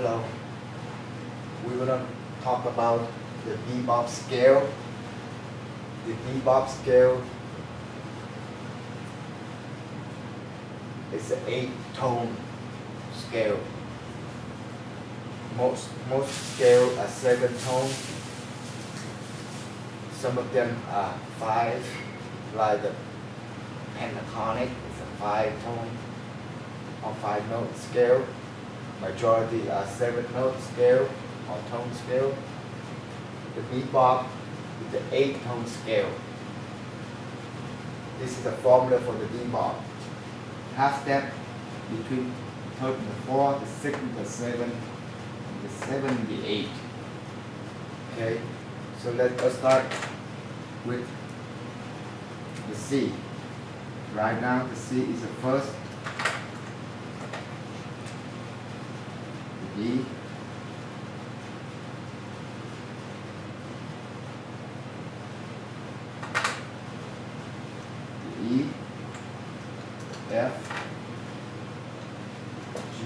Hello. We're gonna talk about the bebop scale. The bebop scale is an 8-tone scale. Most scales are 7-tone. Some of them are 5, like the pentatonic is a 5-tone or 5-note scale. Majority are 7-note scale or tone scale. The bebop is the 8-tone scale. This is the formula for the bebop. Half step between the 3rd and the 4th, the 6th and the 7th, and the 7th and the 8th. Okay, so let us start with the C. Right now the C is the first. The D. The E. F. G.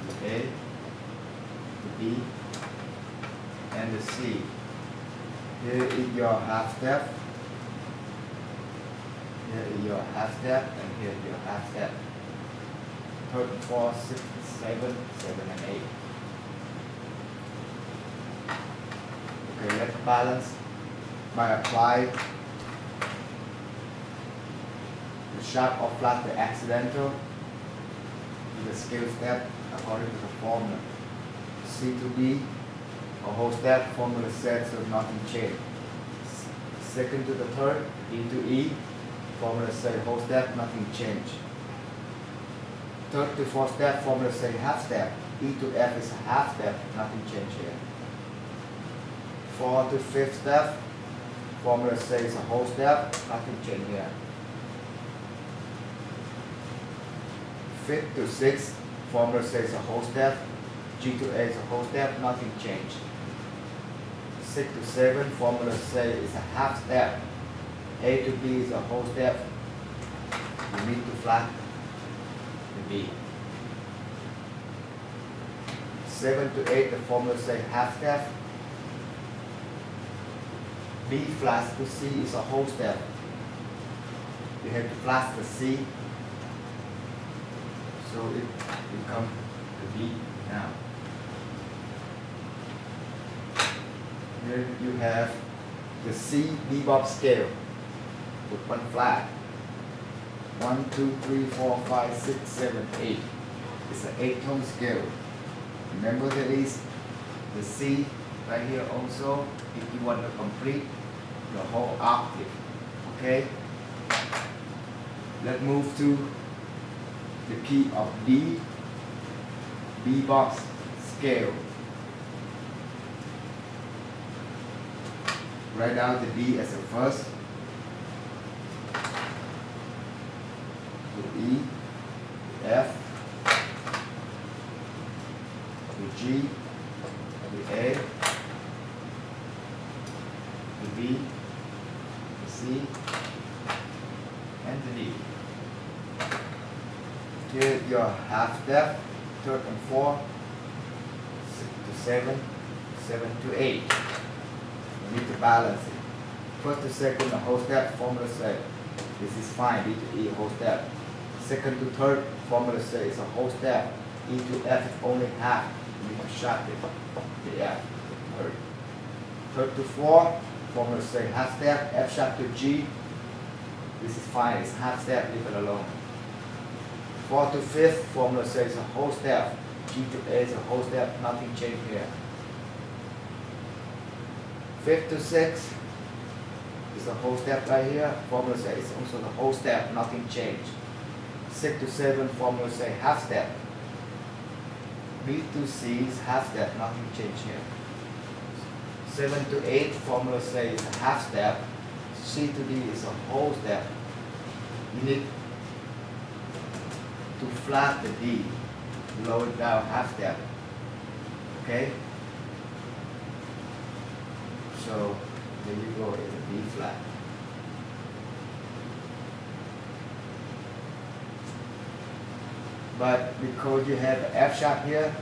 The A. The B. And the C. Here is your half step. Here is your half step, and here is your half step. 3rd and 4th, 6th and 7th, 7 and 8. Okay, let's balance by applying the sharp or flat, the accidental, to the scale step according to the formula. C to D, or whole step, formula said, so nothing changed. 2nd to the 3rd, D to E, formula say whole step, nothing changed. 3rd to 4th step, formula say half step. E to F is a half step, nothing changed here. 4th to 5th step, formula says a whole step, nothing changed here. 5th to 6th, formula says a whole step. G to A is a whole step, nothing changed. 6 to 7, formula say is a half step. A to B is a whole step. You need to flat the B. 7 to 8, the formula say half step. B flat to C is a whole step. You have to flat the C, so it becomes the B now. Here you have the C bebop scale with one flat. 1, 2, 3, 4, 5, 6, 7, 8. It's an 8-tone scale. Remember there is the C right here also if you want to complete the whole octave. Okay? Let's move to the key of D, bebop scale. Write down the D as the first. The E, the F, the G, the A, the B, the C, and the D. Here your half step, 3rd and 4th, 6 to 7, 7 to 8. You need to balance it. 1st to 2nd, the whole step, formula say this is fine, D to E, whole step. 2nd to 3rd, formula say it's a whole step. E to F is only half. You need to shut it, the F. 3rd to 4th, formula say half step, F sharp to G. This is fine, it's half step, leave it alone. 4th to 5th, formula says a whole step. G to A is a whole step, nothing changed here. 5th to 6th is a whole step right here. Formula says it's also the whole step, nothing changed. 6 to 7, formula say half step. B to C is half step, nothing changed here. 7 to 8, formula says a half step. C to D is a whole step. You need to flat the D, lower it down half step. Okay? So there you go, it's a B flat. But because you have F sharp here,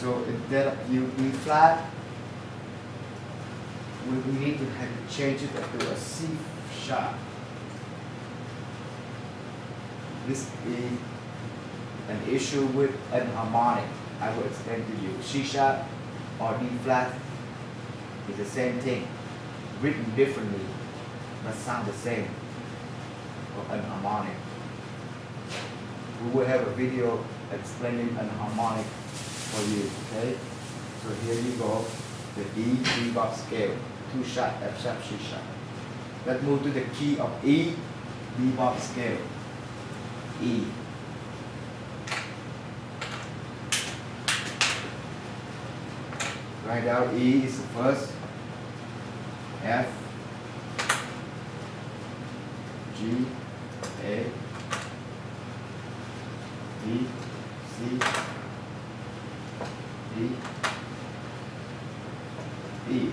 So instead of U B flat, we need to have to change it to a C sharp. This is an issue with enharmonic. I will explain to you. C sharp or D flat is the same thing, written differently, but sound the same for enharmonic. We will have a video explaining enharmonic for you, okay? So here you go, the D bebop scale, 2 sharp, F sharp, C sharp. Let's move to the key of E, bebop scale, E. Write out E is the first, F, G, A, B, C, D, E.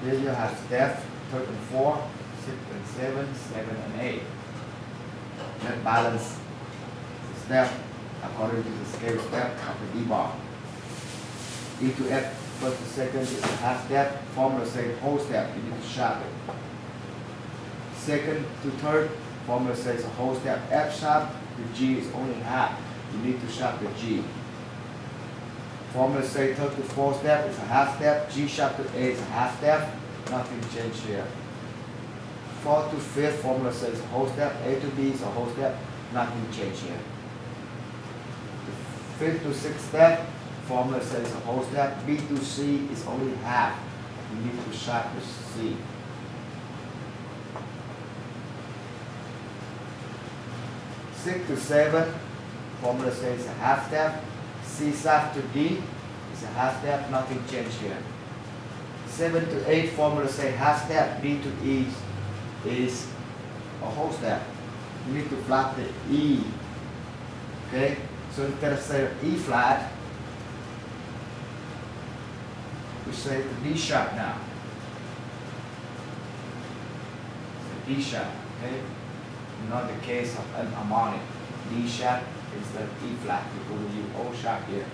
Here you have step 3rd and 4th, 6th and 7th, 7 and 8. Let's balance the step according to the scale step of the bebop. E to F, 1st to 2nd is a half step. Formula says whole step, you need to sharp it. 2nd to 3rd, formula says a whole step. F sharp to G is only half, you need to sharp the G. Formula says 3rd to 4th step is a half step. G sharp to A is a half step, nothing changed here. 4th to 5th, formula says a whole step. A to B is a whole step, nothing changed here. 5th to 6th step, formula says a whole step. B to C is only half, you need to sharp the C. 6 to 7, formula says a half step. C sharp to D is a half step, nothing changed here. 7 to 8, formula say half step. D to E is a whole step. You need to flat the E. Okay? So instead of saying E flat, we say the D sharp now. So D sharp, okay? Not the case of enharmonic. D sharp instead of E flat, because we use O sharp here.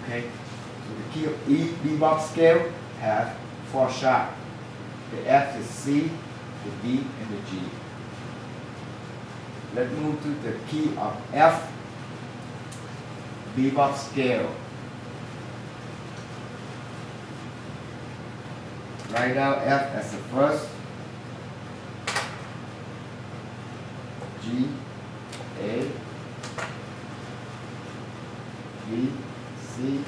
Okay? So the key of E bebop scale have 4 sharp. The F is C, the D, and the G. Let's move to the key of F bebop scale. Write out F as the first, G, A, B, C,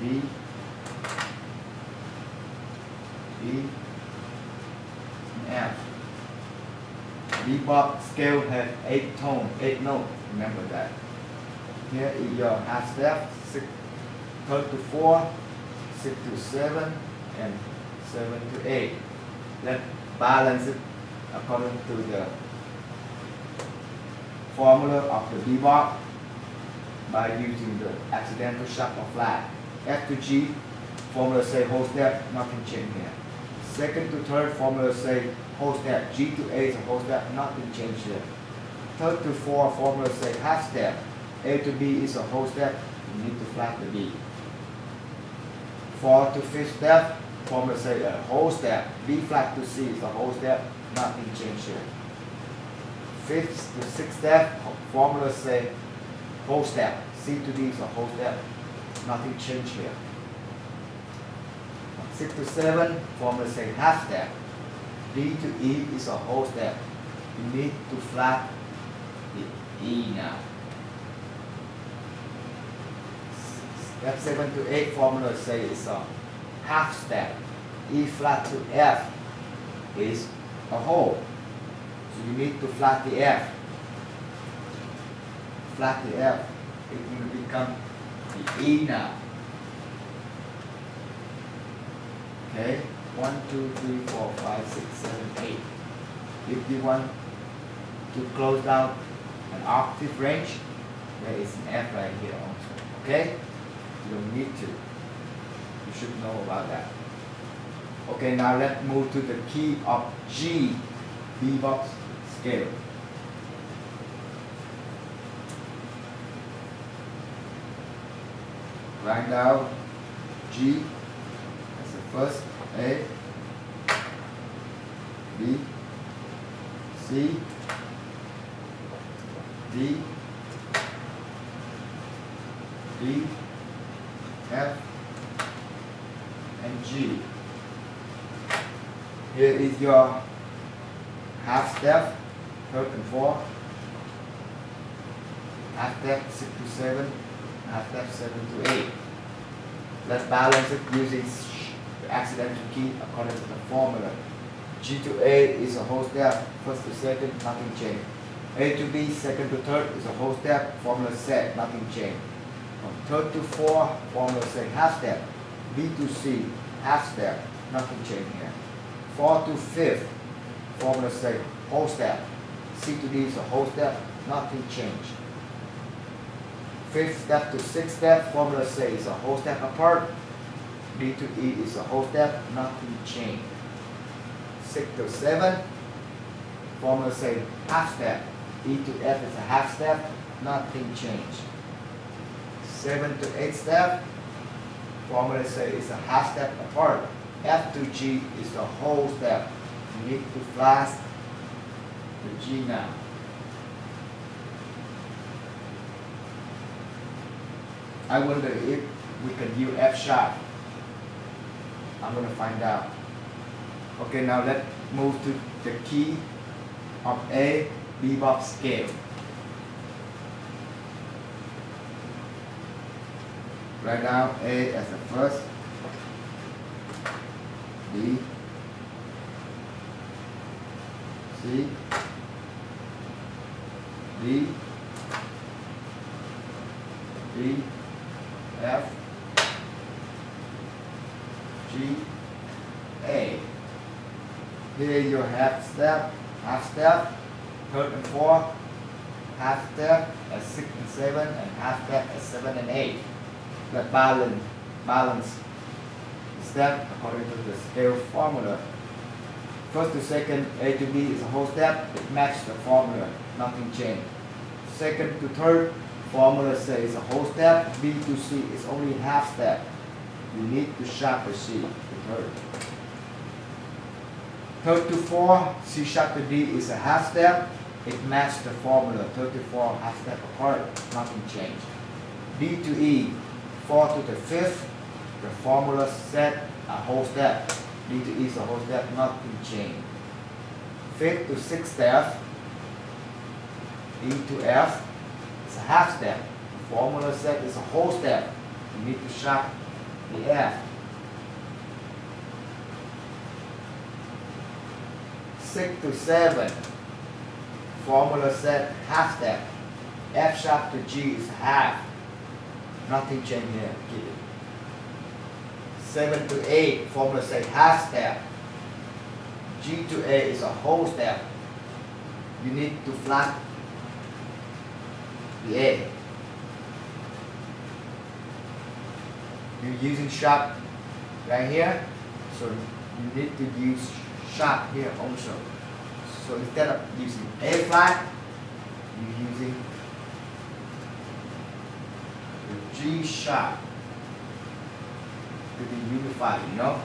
D, E, and F. Bebop scale has 8 tones, 8 notes. Remember that. Here is your half step, 3rd to 4, 6 to 7, and 7 to 8. Let's balance it according to the formula of the bebop by using the accidental sharp or flat. F to G, formula say whole step, nothing changed here. 2nd to 3rd, formula say whole step. G to A is a whole step, nothing changed here. 3rd to 4th, formula say half step. A to B is a whole step, you need to flat the B. 4th to 5th step, formula say a whole step. B flat to C is a whole step, nothing changed here. 5th to 6th step, formula say whole step. C to D is a whole step, nothing changed here. 6 to 7, formula say half step. D to E is a whole step. You need to flat the E now. Step 7 to 8, formula say is a half step. E flat to F is a whole. So you need to flat the F. Flat the F. It will become the E now. Okay, 1, 2, 3, 4, 5, 6, 7, 8. If you want to close down an octave range, there is an F right here also. Okay? You don't need to. You should know about that. Okay, now let's move to the key of G bebop scale. Write down G as the first, A, B, C, D, E, F, and G. Here is your half step, third and fourth, half step 6 to 7, half step 7 to 8. Let's balance it using the accidental key according to the formula. G to A is a whole step, first to second, nothing changed. A to B, second to third is a whole step, formula set, nothing changed. From third to fourth, formula set, half step. B to C, half step, nothing changed here. 4 to 5th, formula set, whole step. C to D is a whole step, nothing changed. 5th step to 6th step, formula set is a whole step apart. D to E is a whole step, nothing changed. 6 to 7, formula say half step. E to F is a half step, nothing changed. 7 to 8 step, formula say is a half step apart. F to G is a whole step. You need to flash the G now. I wonder if we can use F sharp. I'm going to find out. Okay, now let's move to the key of A, bebop scale. Write down A as the first, B, C, D, E, F, G, A. Here your half step, third and fourth, half step at 6 and 7, and half step at 7 and 8. Let balance the step according to the scale formula. First to second, A to B is a whole step, it matches the formula, nothing changed. Second to third, formula says a whole step, B to C is only half step. You need to sharp C to third. Third to fourth, C sharp to D is a half step, it matches the formula, 34 half step apart, nothing changed. D to E, 4 to the 5th, the formula set a whole step. D to E is a whole step, nothing changed. 5th to 6th step, E to F, it's a half step. The formula set is a whole step. You need to sharp the F. 6 to 7, formula set half step. F sharp to G is half. Nothing changed here. Keep it. 7 to 8, formula set half step. G to A is a whole step. You need to flat the A. You're using sharp right here, so you need to use sharp here also. So instead of using A flat, you're using the G sharp to be unified, you know?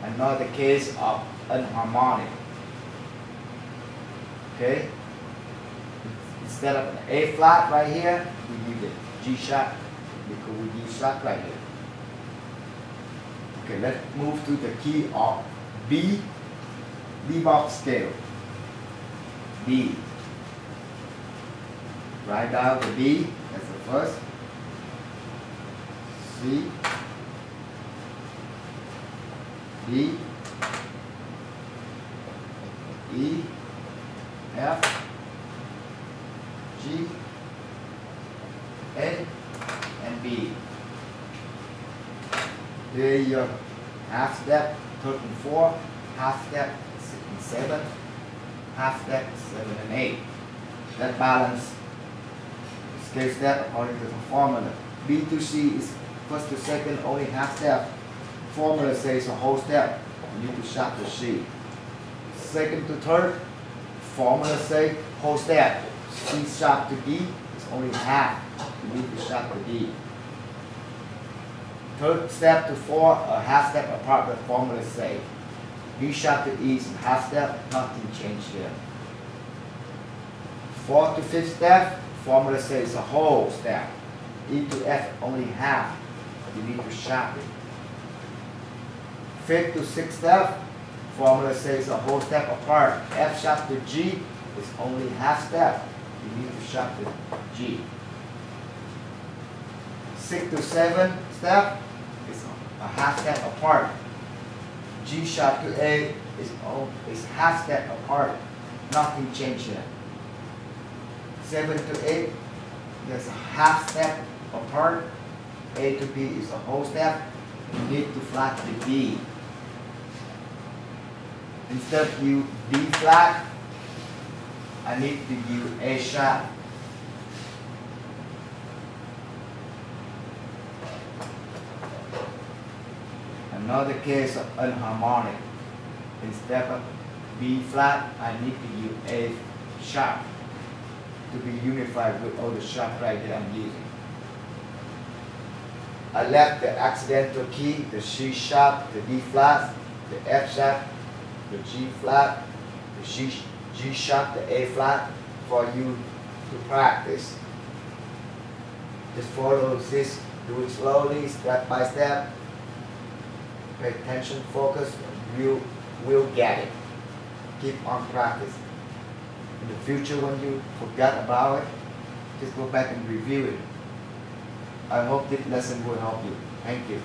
And not the case of enharmonic. Okay? Instead of an A flat right here, we use the G sharp because we use sharp right here. Okay, let's move to the key of B, bebop scale. B. Write down the B as the first. C, D, E, F, G, A, and B. Here your half step, third and fourth, half step, 6 and 7, half step, 7 and 8. That balance the scale step according to the formula. B to C is first to second, only half step. Formula says a whole step. You need to sharp the C. Second to third, formula say whole step. C sharp to D is only half. You need to sharp the D. Third step to 4, a half step apart, the formula say. B sharp to E is a half step, nothing changed here. 4th to 5th step, formula says a whole step. E to F only half, you need to sharpen. 5th to 6th step, formula says a whole step apart. F sharp to G is only half step, you need to sharpen G. 6th to 7th step is a half step apart. G sharp to A is half step apart, nothing changed here. 7 to 8, there's a half step apart. A to B is a whole step. You need to flat the B. Instead of use B flat, I need to use A sharp. Another case of enharmonic. Instead of B flat, I need to use A sharp to be unified with all the sharp right that I'm using. I left the accidental key, the C sharp, the D flat, the F sharp, the G flat, the G sharp, the A flat for you to practice. Just follow this, do it slowly, step by step. Pay attention, focus, you will get it. Keep on practicing. In the future, when you forget about it, just go back and review it. I hope this lesson will help you. Thank you.